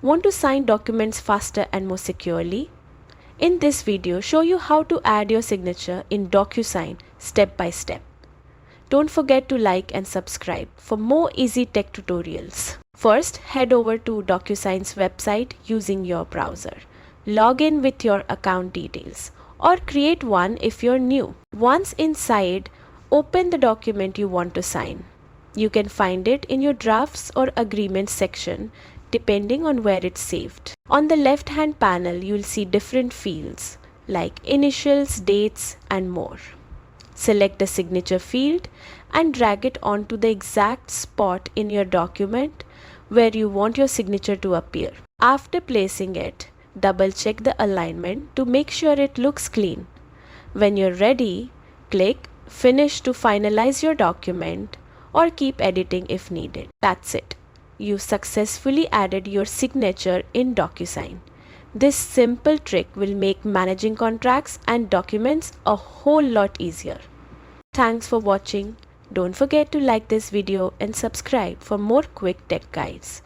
Want to sign documents faster and more securely? In this video, show you how to add your signature in DocuSign step by step. Don't forget to like and subscribe for more easy tech tutorials. First, head over to DocuSign's website using your browser. Log in with your account details or create one if you're new. Once inside, open the document you want to sign. You can find it in your drafts or agreements section depending on where it's saved. On the left hand panel, you'll see different fields like initials, dates, and more. Select the signature field and drag it onto the exact spot in your document where you want your signature to appear. After placing it, double check the alignment to make sure it looks clean. When you're ready, click Finish to finalize your document or keep editing if needed. That's it. You successfully added your signature in DocuSign. This simple trick will make managing contracts and documents a whole lot easier. Thanks for watching. Don't forget to like this video and subscribe for more quick tech guides.